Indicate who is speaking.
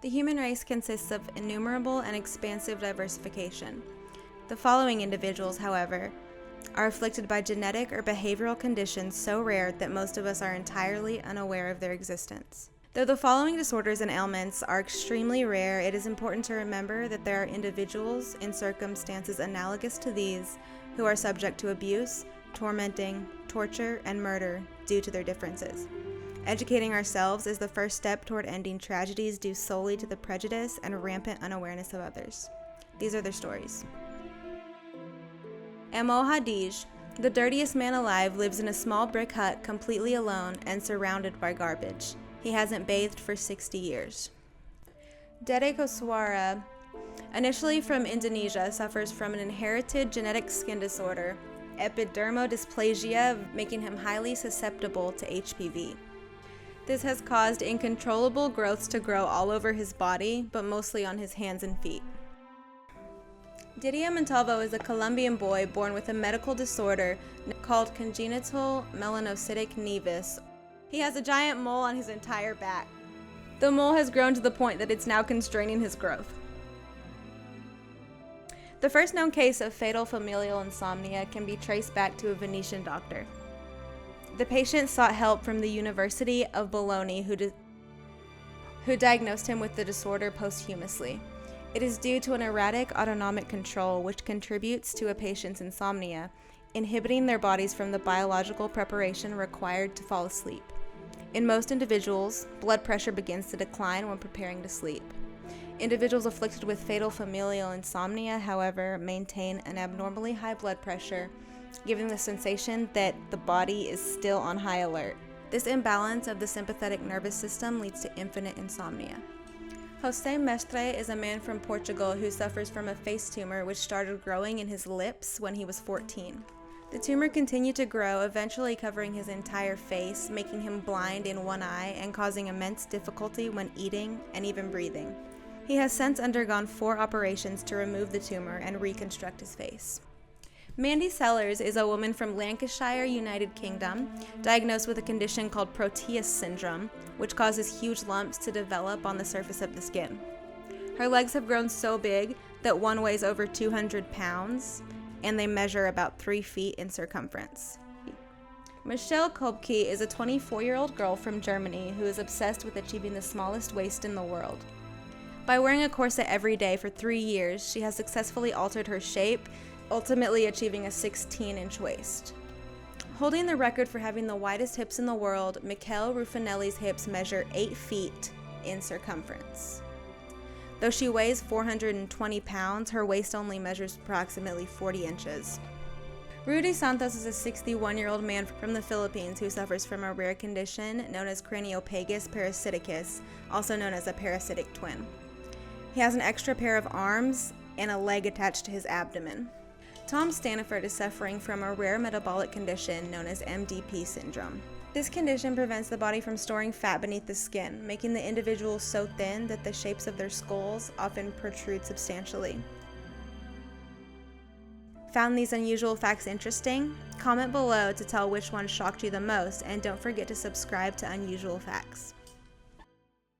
Speaker 1: The human race consists of innumerable and expansive diversification. The following individuals, however, are afflicted by genetic or behavioral conditions so rare that most of us are entirely unaware of their existence. Though the following disorders and ailments are extremely rare, it is important to remember that there are individuals in circumstances analogous to these who are subject to abuse, tormenting, torture, and murder due to their differences. Educating ourselves is the first step toward ending tragedies due solely to the prejudice and rampant unawareness of others. These are their stories. Amoo Hadij, the dirtiest man alive, lives in a small brick hut completely alone and surrounded by garbage. He hasn't bathed for 60 years. Dede Koswara, initially from Indonesia, suffers from an inherited genetic skin disorder, epidermodysplasia, making him highly susceptible to HPV. This has caused uncontrollable growths to grow all over his body, but mostly on his hands and feet. Didier Montalvo is a Colombian boy born with a medical disorder called congenital melanocytic nevus. He has a giant mole on his entire back. The mole has grown to the point that it's now constraining his growth. The first known case of fatal familial insomnia can be traced back to a Venetian doctor. The patient sought help from the University of Bologna, who diagnosed him with the disorder posthumously. It is due to an erratic autonomic control which contributes to a patient's insomnia, inhibiting their bodies from the biological preparation required to fall asleep. In most individuals, blood pressure begins to decline when preparing to sleep. Individuals afflicted with fatal familial insomnia, however, maintain an abnormally high blood pressure, giving the sensation that the body is still on high alert. This imbalance of the sympathetic nervous system leads to infinite insomnia. José Mestre is a man from Portugal who suffers from a face tumor which started growing in his lips when he was 14. The tumor continued to grow, eventually covering his entire face, making him blind in one eye and causing immense difficulty when eating and even breathing. He has since undergone 4 operations to remove the tumor and reconstruct his face. Mandy Sellars is a woman from Lancashire, United Kingdom, diagnosed with a condition called Proteus syndrome, which causes huge lumps to develop on the surface of the skin. Her legs have grown so big that one weighs over 200 pounds, and they measure about 3 feet in circumference. Michelle Kobke is a 24-year-old girl from Germany who is obsessed with achieving the smallest waist in the world. By wearing a corset every day for 3 years, she has successfully altered her shape, ultimately achieving a 16-inch waist. Holding the record for having the widest hips in the world, Mikel Ruffinelli's hips measure 8 feet in circumference. Though she weighs 420 pounds, her waist only measures approximately 40 inches. Rudy Santos is a 61-year-old man from the Philippines who suffers from a rare condition known as craniopagus parasiticus, also known as a parasitic twin. He has an extra pair of arms and a leg attached to his abdomen. Tom Staniford is suffering from a rare metabolic condition known as MDP syndrome. This condition prevents the body from storing fat beneath the skin, making the individual so thin that the shapes of their skulls often protrude substantially. Found these unusual facts interesting? Comment below to tell which one shocked you the most, and don't forget to subscribe to Unusual Facts.